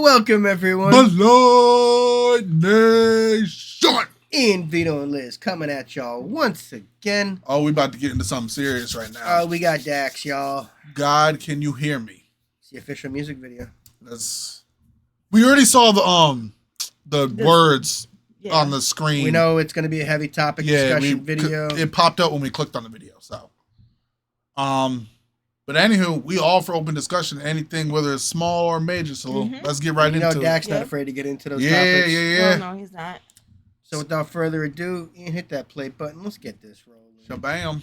Welcome, everyone. Blite Nation. Ian, Vito, and Liz coming at y'all once again. Oh, we about to get into something serious right now. We got Dax, y'all. God, can you hear me? It's the official music video. We already saw the words on the screen. We know it's going to be a heavy topic discussion video. It popped up when we clicked on the video. So, but anywho, we all for open discussion. Anything, whether it's small or major. So let's get right into it. Dax not afraid to get into those topics. Yeah. No, he's not. So without further ado, Ian, hit that play button. Let's get this rolling. Shabam.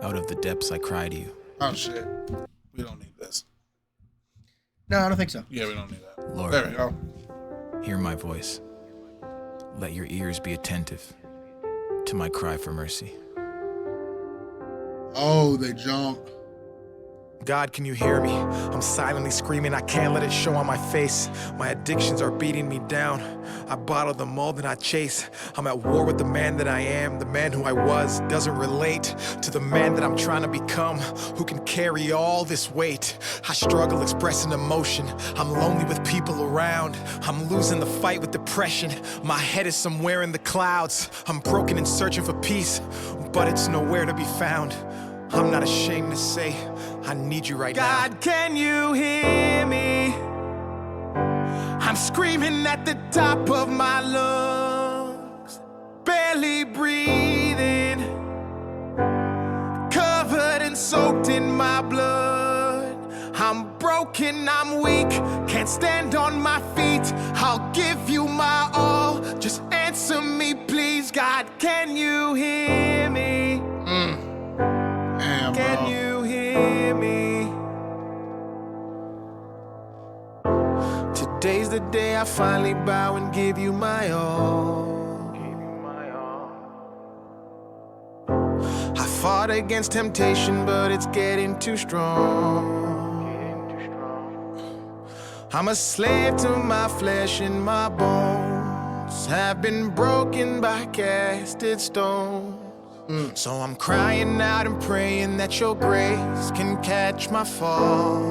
Out of the depths I cry to you. Oh shit. We don't need this. No, I don't think so. Yeah, we don't need that. Lord, there we go. Hear my voice. Let your ears be attentive to my cry for mercy. Oh, they jump. God, can you hear me? I'm silently screaming, I can't let it show on my face. My addictions are beating me down. I bottle the mold and I chase. I'm at war with the man that I am. The man who I was doesn't relate to the man that I'm trying to become, who can carry all this weight. I struggle expressing emotion. I'm lonely with people around. I'm losing the fight with depression. My head is somewhere in the clouds. I'm broken and searching for peace, but it's nowhere to be found. I'm not ashamed to say I need you right now. God, can you hear me? I'm screaming at the top of my lungs, barely breathing, covered and soaked in my blood. I'm broken, I'm weak, can't stand on my feet. I'll give you my all, just answer me please. God, can you hear me? Damn, Can you hear me? Today's the day I finally bow and give you my all. I fought against temptation, but it's getting too strong. I'm a slave to my flesh and my bones have been broken by casted stones. So I'm crying out and praying that your grace can catch my fall.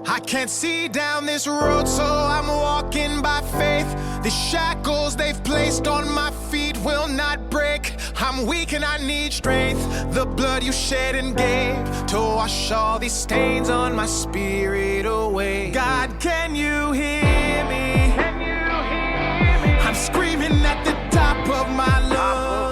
I can't see down this road, so I'm walking by faith. The shackles they've placed on my feet will not break. I'm weak and I need strength. The blood you shed and gave to wash all these stains on my spirit away. God, can you hear me? I'm screaming at the top of my lungs.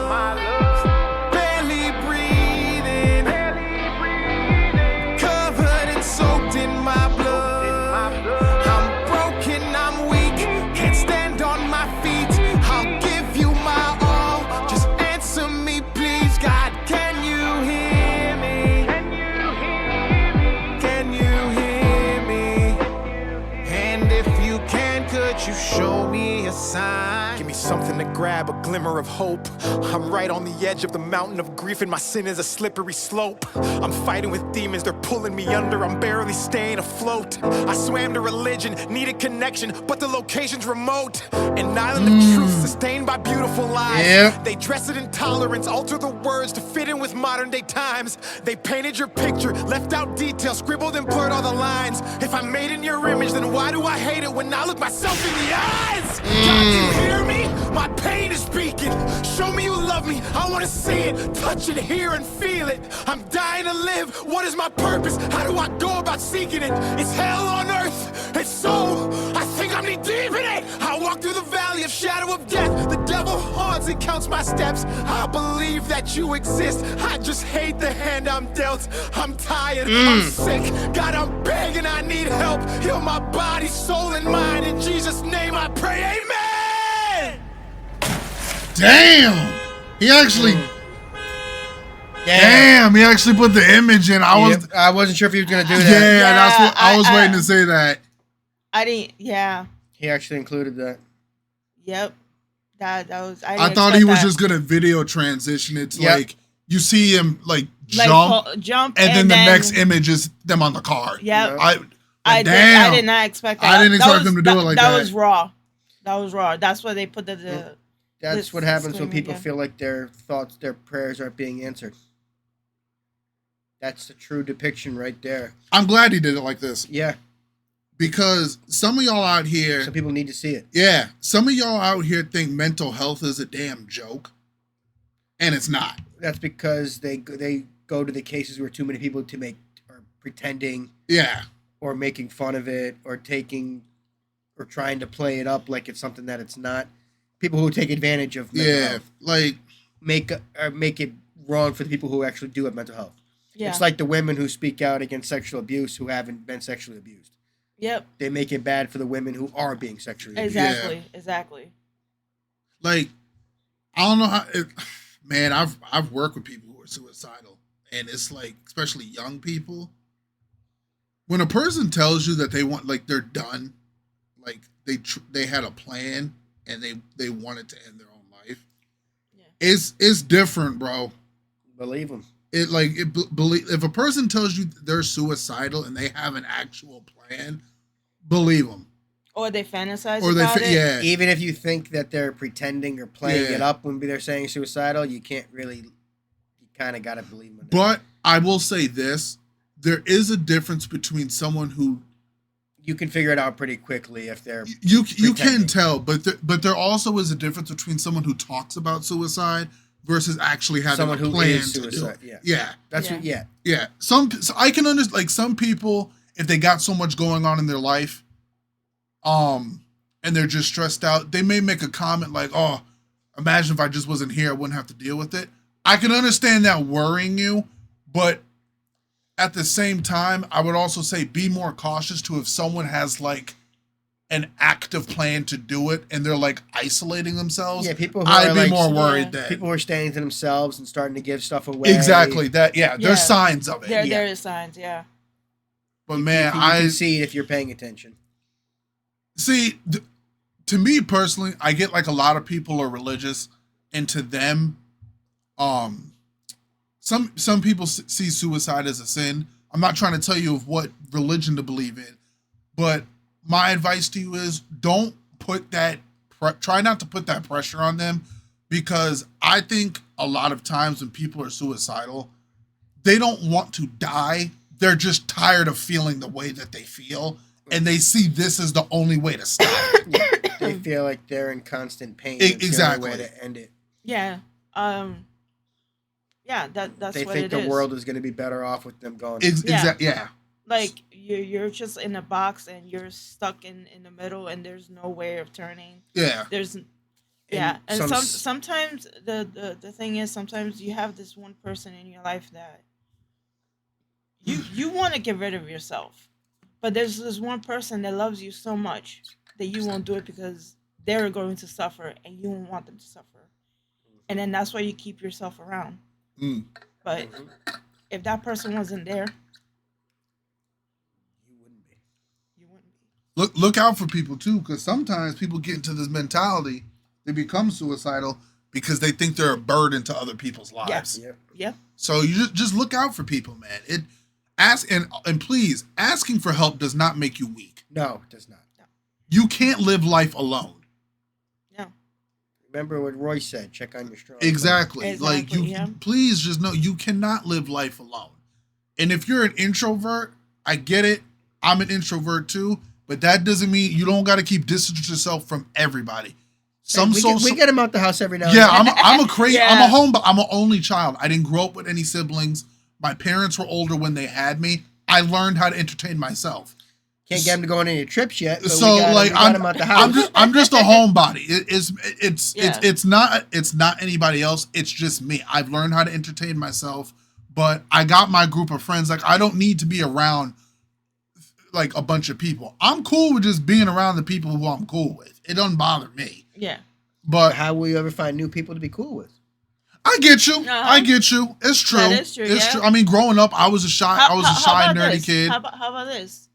You show me a sign. Give me something to grab, a glimmer of hope. I'm right on the edge of the mountain of grief, and my sin is a slippery slope. I'm fighting with demons, they're pulling me under. I'm barely staying afloat. I swam to religion, needed connection, but the location's remote. An island of truth sustained by beautiful lies. They dress it in tolerance, alter the words to fit in with modern day times. They painted your picture, left out details, scribbled and blurred all the lines. If I'm made in your image, then why do I hate it when I look myself in the eyes? God, you hear me? My pain is speaking. Show me you love me. I want to see it, touch it, hear and feel it. I'm dying to live. What is my purpose? How do I go about seeking it? It's hell on earth. It's so, I think I'm knee deep in it. I walk through the valley of shadow of death. The devil haunts and counts my steps. I believe that you exist. I just hate the hand I'm dealt. I'm tired. I'm sick. God, I'm begging. I need help. Heal my body, soul, and mind. In Jesus' name I pray. Amen. Damn. He actually. Damn, he actually put the image in. I wasn't sure if he was gonna do that. Yeah, that's what I was waiting to say that. I didn't. Yeah. He actually included that. Yep. That was. I thought he was just gonna video transition it to like you see him like jump, and then the next image is them on the car. Yep. I did not expect that. I didn't expect them to do it like that. That was raw. That was raw. That's why they put the That's what happens when people feel like their thoughts, their prayers aren't being answered. That's the true depiction right there. I'm glad he did it like this. Yeah. Because some of y'all out here... Some people need to see it. Yeah. Some of y'all out here think mental health is a damn joke. And it's not. That's because they go to the cases where too many people are pretending. Yeah. Or making fun of it, or trying to play it up like it's something that it's not. People who take advantage of mental health. Like make it wrong for the people who actually do have mental health. Yeah. It's like the women who speak out against sexual abuse who haven't been sexually abused. Yep. They make it bad for the women who are being sexually abused. Exactly. Like, I don't know how... Man, I've worked with people who are suicidal. And it's like, especially young people... When a person tells you that they want, like, they're done, like they had a plan and they wanted to end their own life, it's different, bro. Believe them. If a person tells you they're suicidal and they have an actual plan, believe them. Or they fantasize about it. Yeah. Even if you think that they're pretending or playing it up when they're saying suicidal, you can't really. You kind of gotta believe them. But I will say this. There is a difference between someone who you can figure it out pretty quickly if they're you can tell, but there also is a difference between someone who talks about suicide versus actually having someone a plan to do it. Yeah. So I can understand, like, some people, if they got so much going on in their life, and they're just stressed out, they may make a comment like, "Oh, imagine if I just wasn't here, I wouldn't have to deal with it." I can understand that worrying you, but at the same time, I would also say be more cautious to if someone has like an active plan to do it and they're like isolating themselves. Yeah, people. I'd be more worried that people who are staying to themselves and starting to give stuff away. Exactly that. Yeah, there's signs of it. There is signs. Yeah. But man, you can see it if you're paying attention. See, to me personally, I get like a lot of people are religious, and to them, Some people see suicide as a sin. I'm not trying to tell you of what religion to believe in, but my advice to you is don't put that. Try not to put that pressure on them, because I think a lot of times when people are suicidal, they don't want to die. They're just tired of feeling the way that they feel, and they see this as the only way to stop it. They feel like they're in constant pain. Exactly. It's the only way to end it. Yeah. Yeah, that's what it is. They think the world is going to be better off with them going. Exactly. Yeah. Like you're just in a box and you're stuck in the middle and there's no way of turning. Yeah. And sometimes the thing is, sometimes you have this one person in your life that you want to get rid of yourself, but there's this one person that loves you so much that you won't do it because they're going to suffer and you don't want them to suffer, and then that's why you keep yourself around. But if that person wasn't there, you wouldn't be. Look out for people too, because sometimes people get into this mentality, they become suicidal because they think they're a burden to other people's lives. Yeah. So you just look out for people, man. And please, asking for help does not make you weak. No, it does not. No. You can't live life alone. Remember what Roy said, check on your strong. Exactly. Like, please just know you cannot live life alone. And if you're an introvert, I get it. I'm an introvert too, but that doesn't mean you don't got to keep distancing yourself from everybody. We get him out the house every now and then. Yeah, I'm an only child. I didn't grow up with any siblings. My parents were older when they had me. I learned how to entertain myself. Can't get him to go on any trips yet. But so I'm just a homebody. It's not anybody else. It's just me. I've learned how to entertain myself, but I got my group of friends. Like, I don't need to be around like a bunch of people. I'm cool with just being around the people who I'm cool with. It doesn't bother me. Yeah. But how will you ever find new people to be cool with? I get you. I get you. It's true. That is true. It's true. I mean, growing up, I was a shy, nerdy kid. How about this?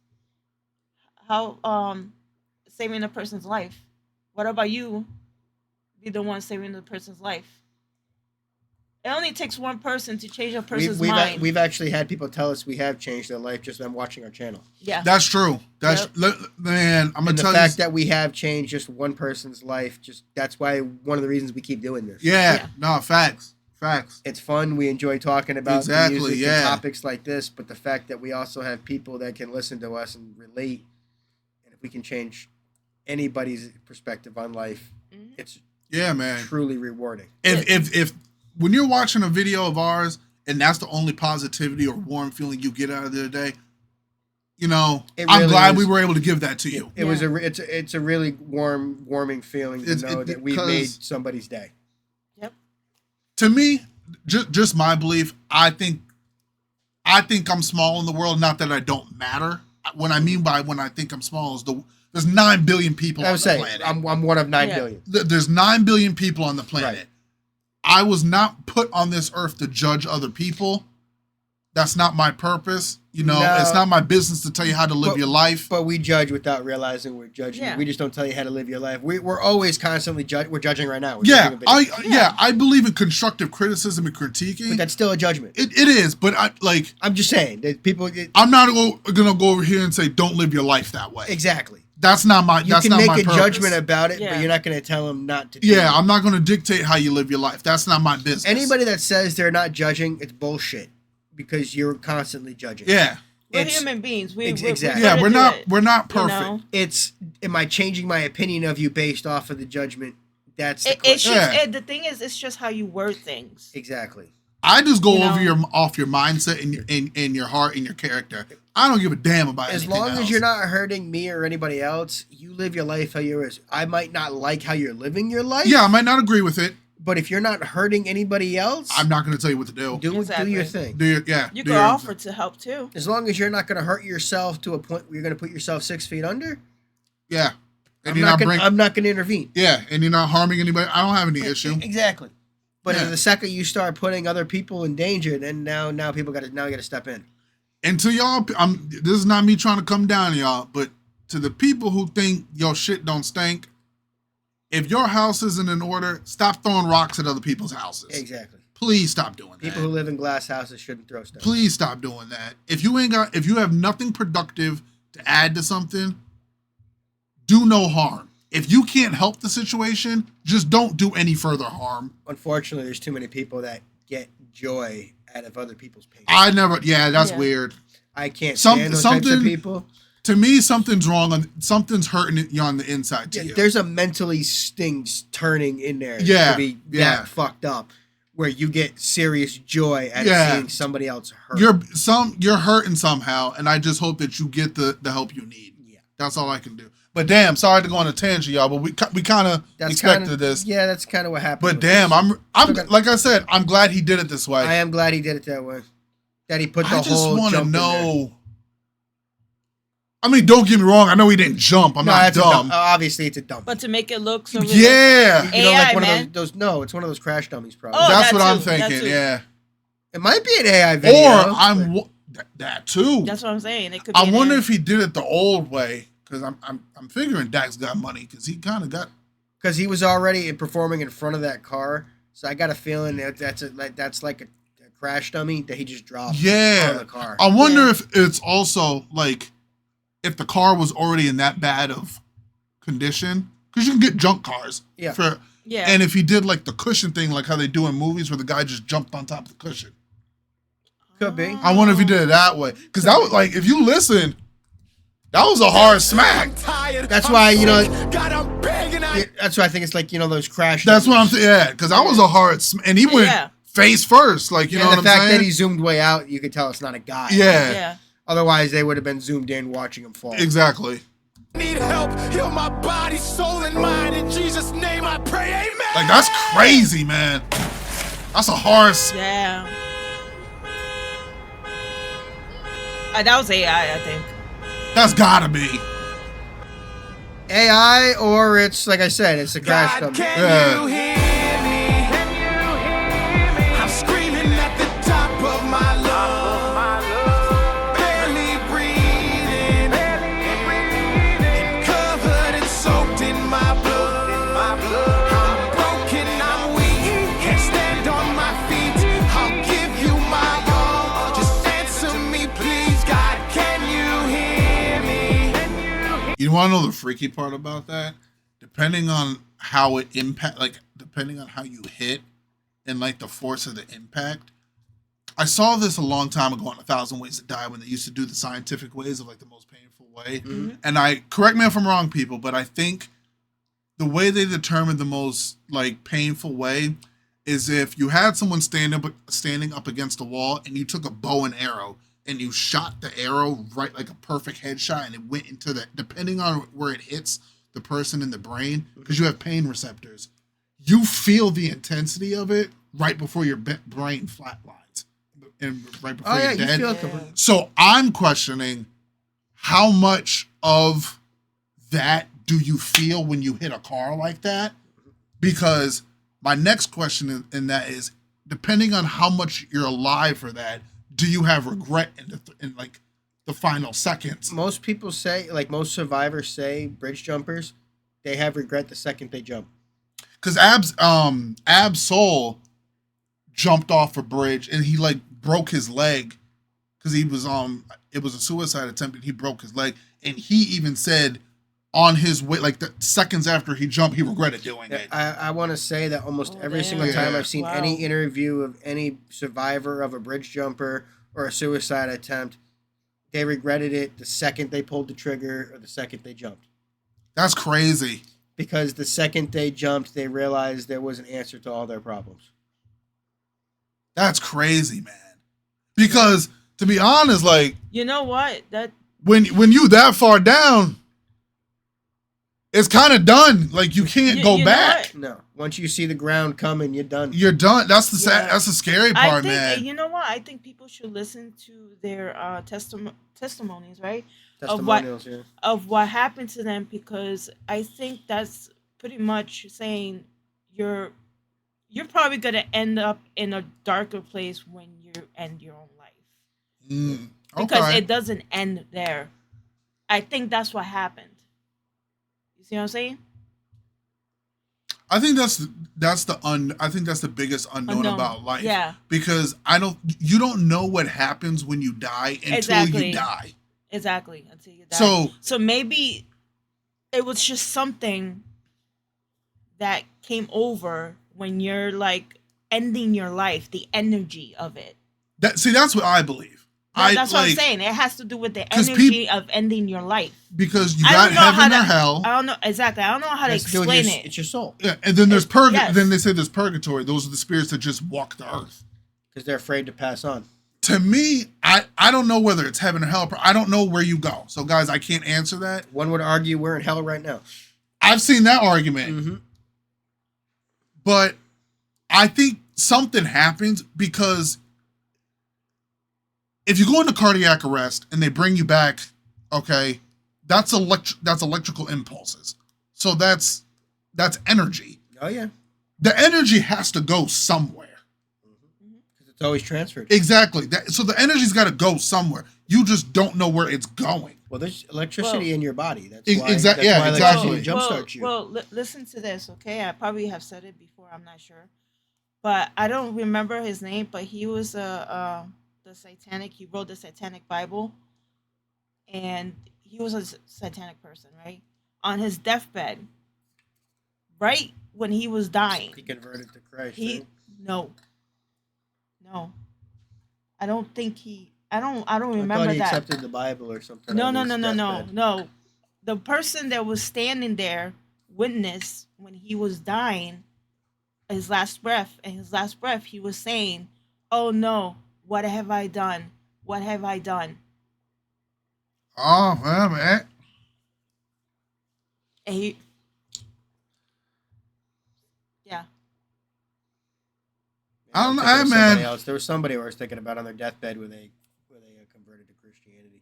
How saving a person's life? What about you? Be the one saving the person's life. It only takes one person to change a person's mind. We've actually had people tell us we have changed their life just by watching our channel. Yeah, that's true. That's man. I'm gonna tell you the fact that we have changed just one person's life. That's why one of the reasons we keep doing this. Yeah. No, facts. It's fun. We enjoy talking about the music and topics like this. But the fact that we also have people that can listen to us and relate, and if we can change anybody's perspective on life, it's man, truly rewarding. If when you're watching a video of ours and that's the only positivity or warm feeling you get out of the day, you know, I'm glad we were able to give that to you. It's a really warming feeling to know that we've made somebody's day. Yep. To me, just my belief, I think I'm small in the world. Not that I don't matter. What I mean by when I think I'm small is there's 9 billion people on the planet. I'm one of 9 billion. There's 9 billion people on the planet. Right. I was not put on this earth to judge other people. That's not my purpose. You know, it's not my business to tell you how to live your life. But we judge without realizing we're judging. Yeah. We just don't tell you how to live your life. We're always constantly We're judging right now. I believe in constructive criticism and critiquing. But that's still a judgment. It is, but I'm just saying that people. I'm not gonna go over here and say don't live your life that way. Exactly. That's not my. You can make a judgment about it, but you're not going to tell them not to. I'm not going to dictate how you live your life. That's not my business. Anybody that says they're not judging, it's bullshit, because you're constantly judging. Yeah, we're human beings. Exactly. We're not perfect. You know? It's am I changing my opinion of you based off of the judgment? That's the question. The thing is, it's just how you word things. Exactly. I just go off your mindset and your heart and your character. I don't give a damn about anything else. As long as you're not hurting me or anybody else, you live your life how you is. I might not like how you're living your life. Yeah, I might not agree with it. But if you're not hurting anybody else, I'm not going to tell you what to do. Do your thing. You can offer to help too. As long as you're not going to hurt yourself to a point where you're going to put yourself 6 feet under. Yeah. And I'm not going to intervene. Yeah, and you're not harming anybody. I don't have any issue. Exactly. But the second you start putting other people in danger, then now people got to step in. And to y'all, this is not me trying to come down to y'all, but to the people who think your shit don't stink, if your house isn't in order, stop throwing rocks at other people's houses. Exactly. Please stop doing that. People who live in glass houses shouldn't throw stuff. Please stop doing that. If you have nothing productive to add to something, do no harm. If you can't help the situation, just don't do any further harm. Unfortunately, there's too many people that get joy out of other people's pain. That's weird. I can't stand those types of people. To me, something's wrong. Something's hurting you on the inside to you. There's a mentally stings turning in there to be that fucked up, where you get serious joy out of seeing somebody else hurt. You're hurting somehow, and I just hope that you get the help you need. Yeah. That's all I can do. But damn, sorry to go on a tangent, y'all, but we kind of expected this. Yeah, that's kind of what happened. But damn, I'm like I said, I'm glad he did it this way. I am glad he did it that way. That he put the whole jump in there. I just want to know. I mean, don't get me wrong. I know he didn't jump. I'm not dumb. Obviously, it's a dump. But to make it look so realistic. Yeah. AI, one man. of those. No, it's one of those crash dummies, probably. Oh, that's what I'm thinking. Yeah. It might be an AI video. Or that too. That's what I'm saying. It could be I wonder if he did it the old way. Because I'm figuring Dax got money because he kind of got. Because he was already performing in front of that car, so I got a feeling that that's like a crash dummy that he just dropped. Yeah, on the car. I wonder if it's also like if the car was already in that bad of condition, because you can get junk cars. Yeah. And if he did like the cushion thing, like how they do in movies, where the guy just jumped on top of the cushion. Could be. I wonder if he did it that way, because that was like if you listen. That was a hard smack. That's why, that's why I think it's like, those crash. That's what I'm saying. Yeah, because that was a hard and he went face first. Like, you know what I'm saying? The fact that he zoomed way out, you could tell it's not a guy. Yeah. Otherwise, they would have been zoomed in watching him fall. Exactly. Need help, heal my body, soul, and mind. In Jesus' name I pray, amen. Like, that's crazy, man. That's a hard. Yeah. That was AI, I think. That's gotta be AI, or it's like I said, it's a crash dummy. Can you hear me? I'm screaming at the top of my lungs, barely breathing, covered and soaked in my blood. I'm broken, I'm weak, can't stand on my feet, You want to know the freaky part about that? Depending on how it impact, like depending on how you hit and like the force of the impact. I saw this a long time ago on 1,000 Ways to Die when they used to do the scientific ways of like the most painful way. Mm-hmm. And I correct me if I'm wrong, people, but I think the way they determined the most like painful way is if you had someone standing up against a wall and you took a bow and arrow and you shot the arrow right like a perfect headshot and it went into the, depending on where it hits the person in the brain, because you have pain receptors, you feel the intensity of it right before your brain flatlines and right before you're dead. You feel so I'm questioning how much of that do you feel when you hit a car like that? Because my next question in that is, depending on how much you're alive for that, do you have regret in like the final seconds? Most people say, like most survivors say, bridge jumpers, they have regret the second they jump. Because Ab's soul jumped off a bridge and he like broke his leg because he was it was a suicide attempt and he broke his leg, and he even said on his way, like the seconds after he jumped, he regretted doing it. I want to say that almost every single time I've seen any interview of any survivor of a bridge jumper or a suicide attempt, they regretted it the second they pulled the trigger or the second they jumped. That's crazy. Because the second they jumped, they realized there was an answer to all their problems. That's crazy, man. Because to be honest, like, you know what, that when you that far down, it's kind of done. Like you can't go back. No, once you see the ground coming, you're done. You're done. That's the that's the scary part, man. You know what? I think people should listen to their testimonies, right? Testimonials, of what happened to them, because I think that's pretty much saying you're probably gonna end up in a darker place when you end your own life. Because it doesn't end there. I think that's what happened. You see what I'm saying? I think that's the biggest unknown about life. Yeah. Because you don't know what happens when you die until you die. Exactly, until you die. So maybe it was just something that came over when you're like ending your life, the energy of it. That's what I believe. That's what I'm saying. It has to do with the energy of ending your life. Because you got heaven or hell. I don't know exactly. I don't know how to explain it. It's your soul. Yeah, and then there's purgatory. Yes. Then they say there's purgatory. Those are the spirits that just walk the earth because they're afraid to pass on. To me, I don't know whether it's heaven or hell. I don't know where you go. So, guys, I can't answer that. One would argue we're in hell right now. I've seen that argument. Mm-hmm. But I think something happens because if you go into cardiac arrest and they bring you back, okay, that's electrical impulses. So that's energy. Oh, yeah. The energy has to go somewhere. It's always transferred. Exactly. So the energy's got to go somewhere. You just don't know where it's going. Well, there's electricity in your body. That's why. Exactly. That's why exactly. Jumpstarts you. Well, listen to this, okay? I probably have said it before. I'm not sure, but I don't remember his name. But he was the satanic. He wrote the Satanic Bible, and he was a satanic person, right? On his deathbed, right when he was dying, he converted to Christ. No, I don't think he. I don't remember that. I thought he accepted the Bible or something. No. The person that was standing there witnessed when he was dying, his last breath. And his last breath, he was saying, "Oh no, what have I done? What have I done?" Oh man. And he. Yeah. I don't know, man. Else. There was somebody I was thinking about on their deathbed where they converted to Christianity.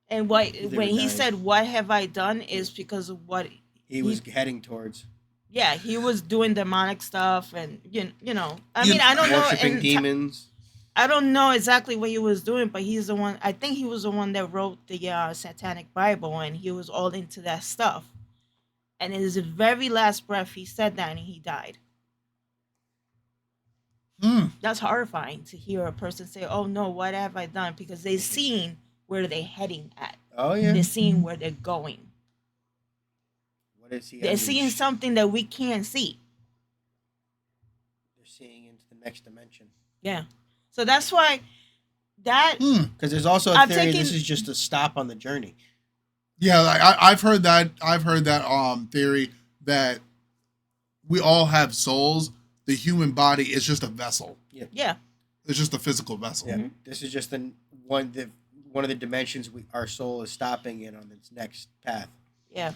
And when he said, "What have I done?" is because of what he was heading towards. Yeah, he was doing demonic stuff, and you know. I mean, I don't know. Worshipping demons. I don't know exactly what he was doing, but he's the one. I think he was the one that wrote the Satanic Bible, and he was all into that stuff. And in his very last breath, he said that, and he died. That's horrifying to hear a person say, "Oh no, what have I done?" Because they've seen where they're heading at. Oh yeah. They're seeing where they're going. What is he? They're seeing something that we can't see. They're seeing into the next dimension. Yeah. So that's why that. Because there's also a theory this is just a stop on the journey. Yeah, like I've heard that. I've heard that theory that we all have souls. The human body is just a vessel. Yeah. Yeah. It's just a physical vessel. Yeah. Mm-hmm. This is just one of the dimensions our soul is stopping in on its next path. Yeah.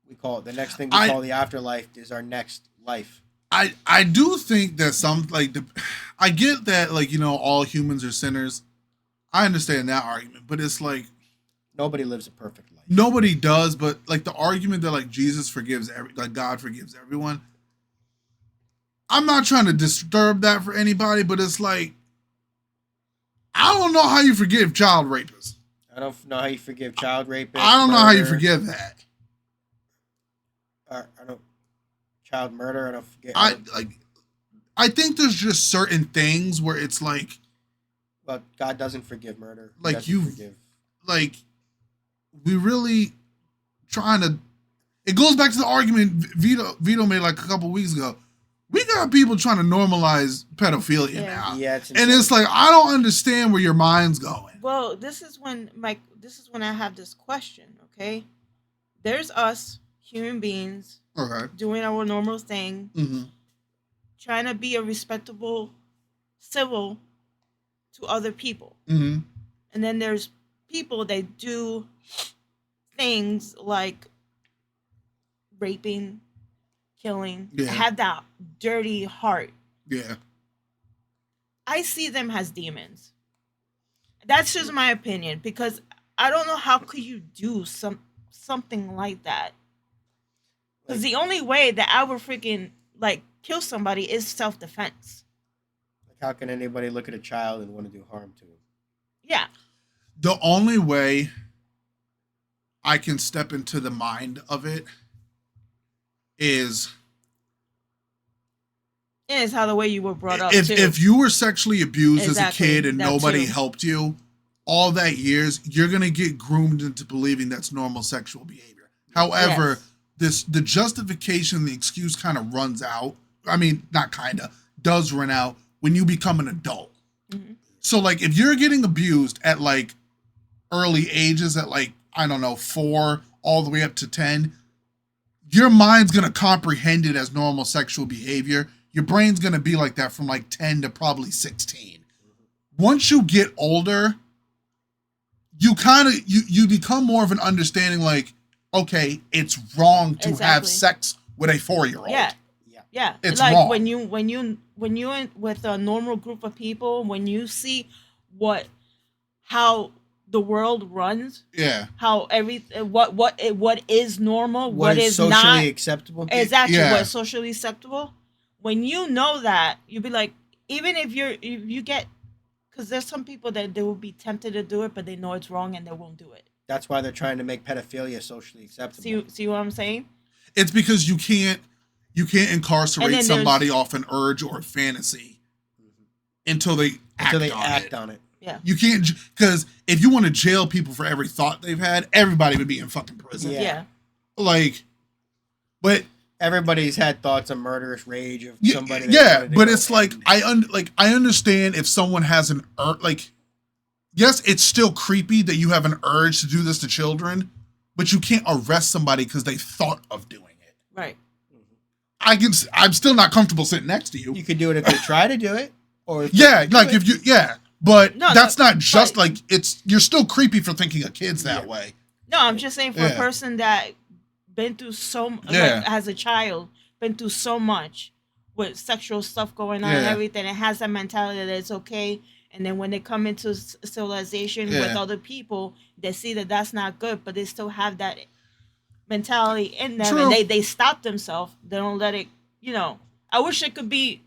We call it the next thing we call the afterlife is our next life. I do think that I get that, like, you know, all humans are sinners. I understand that argument, but it's like nobody lives a perfect life. Nobody does, but like the argument that like Jesus forgives God forgives everyone. I'm not trying to disturb that for anybody, but it's like I don't know how you forgive child rapists. I don't know how you forgive child rapists. I don't know how you forgive that. I don't. Child murder. I don't forget. I think there's just certain things where it's like. Well, God doesn't forgive murder. Like like, we really trying to. It goes back to the argument Vito made like a couple weeks ago. We got people trying to normalize pedophilia now. Yeah, and it's like I don't understand where your mind's going. Well, this is when I have this question. Okay, there's us human beings. Okay. Doing our normal thing, trying to be a respectable, civil to other people. Mm-hmm. And then there's people that do things like raping, killing, have that dirty heart. Yeah. I see them as demons. That's just my opinion, because I don't know how could you do something like that. Because the only way that I would freaking like kill somebody is self-defense. Like, how can anybody look at a child and want to do harm to him? Yeah. The only way I can step into the mind of it is how the way you were brought up. If you were sexually abused as a kid and nobody helped you, all that years, you're gonna get groomed into believing that's normal sexual behavior. However. Yes. The justification, the excuse kind of runs out. I mean, not kind of, does run out when you become an adult. Mm-hmm. So, like, if you're getting abused at, like, early ages, at, like, I don't know, 4 all the way up to 10, your mind's going to comprehend it as normal sexual behavior. Your brain's going to be like that from, like, 10 to probably 16. Once you get older, you kind of, you become more of an understanding, like, okay, it's wrong to have sex with a 4-year-old. Yeah. It's like wrong. when you in with a normal group of people, when you see how the world runs, how what is normal, what is socially not acceptable, exactly what is socially acceptable. When you know that, you'll be like, even if you get, because there's some people that they will be tempted to do it, but they know it's wrong and they won't do it. That's why they're trying to make pedophilia socially acceptable. See what I'm saying? It's because you can't incarcerate somebody off an urge or a fantasy until they act on it. Yeah. You can't, because if you want to jail people for every thought they've had, everybody would be in fucking prison. Yeah. Like, but everybody's had thoughts of murderous rage of somebody. Yeah, but it's like I understand if someone has an yes, it's still creepy that you have an urge to do this to children, but you can't arrest somebody because they thought of doing it. Right. I'm still not comfortable sitting next to you. You could do it if they try to do it, or but that's not just like you're still creepy for thinking of kids that way. No, I'm just saying for a person that been through as a child, been through so much with sexual stuff going on and everything, it has that mentality that it's okay. And then when they come into civilization with other people, they see that that's not good, but they still have that mentality in them. True. And they stop themselves. They don't let it, I wish it could be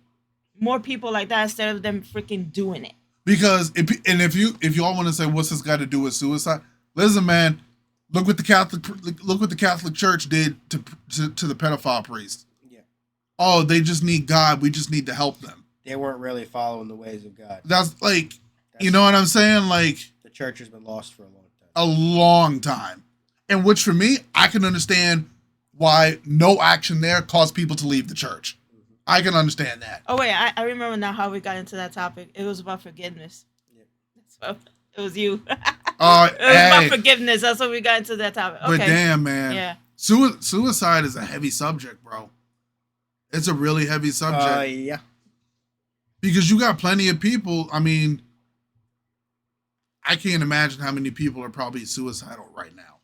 more people like that instead of them freaking doing it. Because, if you all want to say, what's this got to do with suicide? Listen, man, look what the Catholic Church did to the pedophile priest. Yeah. Oh, they just need God. We just need to help them. They weren't really following the ways of God. That's like, you know what I'm saying? Like, the church has been lost for a long time. A long time. And which for me, I can understand why no action there caused people to leave the church. I can understand that. Oh wait, I remember now how we got into that topic. It was about forgiveness. Yeah. So it was you. It was about forgiveness. That's what we got into that topic. Okay. But damn, man. Yeah. Suicide is a heavy subject, bro. It's a really heavy subject. Yeah. Because you got plenty of people. I mean, I can't imagine how many people are probably suicidal right now.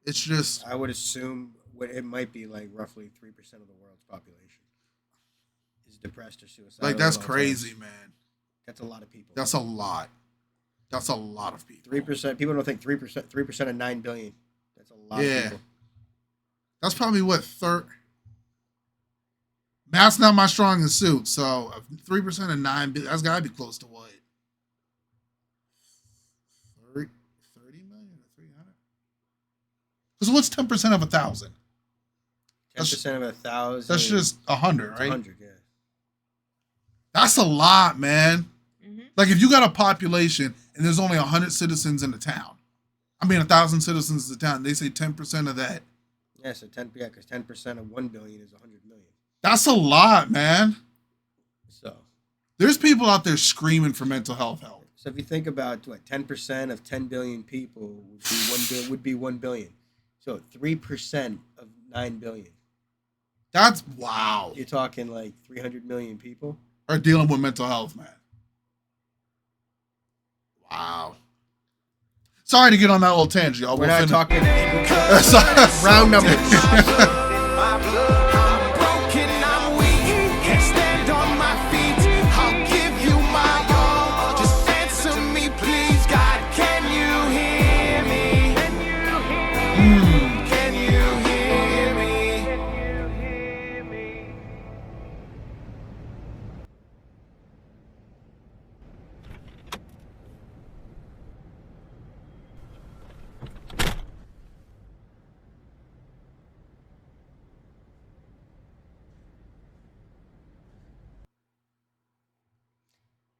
It's just... I would assume it might be like roughly 3% of the world's population is depressed or suicidal. Like, that's crazy, man. That's a lot of people. That's a lot. That's a lot of people. 3%. People don't think 3% of 9 billion. That's a lot of people. That's probably what, math's not my strongest suit, so 3% of 9 billion, that's got to be close to what? 30 million or 300? Because what's 10% of 1,000? 10% of 1,000. That's just 100, right? 100, yeah. That's a lot, man. Mm-hmm. Like, if you got a population and there's only 100 citizens in the town, 1,000 citizens in the town, they say 10% of that. Yeah, so because 10% of 1 billion is 100 million. That's a lot, man. So there's people out there screaming for mental health help. So if you think about 10% of 10 billion people would be 1 billion. So 3% of 9 billion. That's wow. You're talking like 300 million people are dealing with mental health, man. Wow. Sorry to get on that little tangent, y'all. We're not talking round numbers.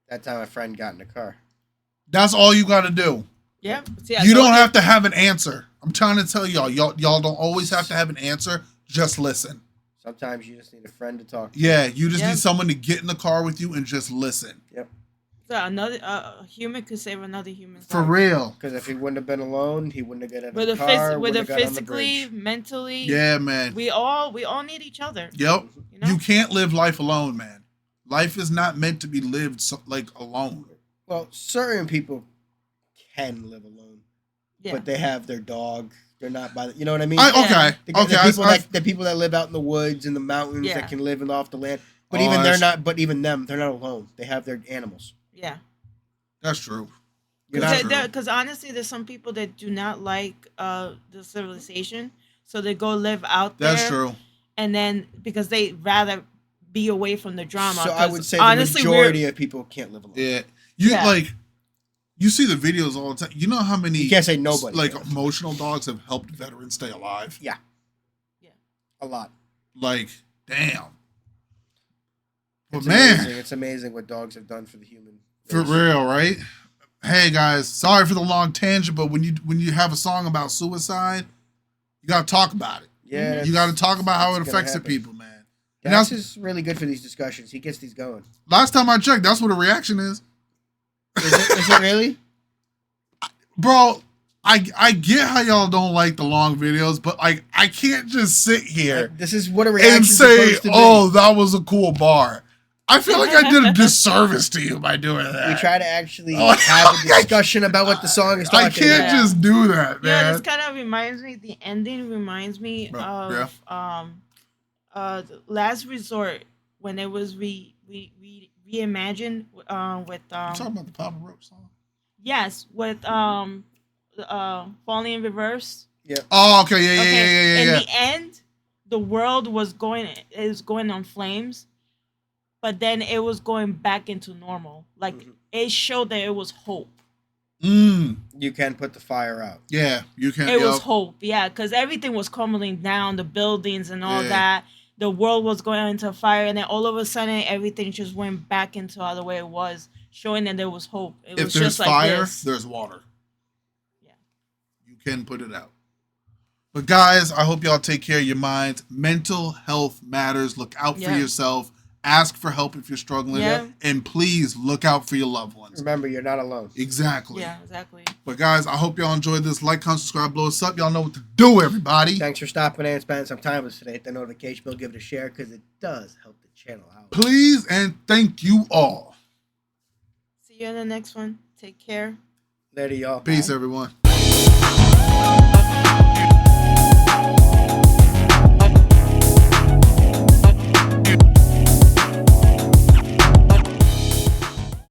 That time a friend got in the car. That's all you got to do. Yeah. See, you don't have to have an answer. I'm trying to tell y'all don't always have to have an answer. Just listen. Sometimes you just need a friend to talk to. Yeah, you just need someone to get in the car with you and just listen. Yep. So another human could save another human. For real. Because if he wouldn't have been alone, he wouldn't have got in the car. Whether physically, mentally. Yeah, man. We all need each other. Yep. You can't live life alone, man. Life is not meant to be lived alone. Well, certain people can live alone, but they have their dog. They're not by you know what I mean? Okay. The people that live out in the woods and the mountains that can live off the land. But even them, they're not alone. They have their animals. Yeah. That's true. Because honestly, there's some people that do not like the civilization, so they go live out there. That's true. And then because they rather be away from the drama. So I would say honestly, the majority of people can't live alone. Yeah. You see the videos all the time. You know how many you can't say nobody emotional dogs have helped veterans stay alive? Yeah. A lot. Like, damn. But it's amazing what dogs have done for the human race. For real, right? Hey guys, sorry for the long tangent, but when you have a song about suicide, you gotta talk about it. Yeah. You gotta talk about how it affects the people, man. Dax is really good for these discussions. He gets these going. Last time I checked, that's what a reaction is. Is it really? Bro, I get how y'all don't like the long videos, but I can't just sit here. This is what a reaction and say, "Oh, that was a cool bar." I feel like I did a disservice to you by doing that. We try to actually have a discussion about what the song is talking about. I can't just do that, man. Yeah, this kind of reminds me. The ending reminds me of Last Resort when it was reimagined with you talking about the Papa Roach song? Yes, with Falling in Reverse. Yeah. Oh, okay, yeah. In the end, the world was going on flames, but then it was going back into normal. Like it showed that it was hope. You can put the fire out. Yeah, you can. It was hope. Yeah, because everything was crumbling down, the buildings and all that. The world was going into fire, and then all of a sudden, everything just went back into the way it was. showing that there was hope. It if was there's just like fire, this. there's water. Yeah. You can put it out. But guys, I hope y'all take care of your minds. Mental health matters. Look out for yourself. Ask for help if you're struggling. Yeah. And please look out for your loved ones. Remember, you're not alone. Exactly. Yeah, exactly. But guys, I hope y'all enjoyed this. Like, comment, subscribe, blow us up. Y'all know what to do, everybody. Thanks for stopping in and spending some time with us today. Hit the notification bell, give it a share, because it does help the channel out. Please and thank you all. See you in the next one. Take care. Later, y'all. Peace, everyone.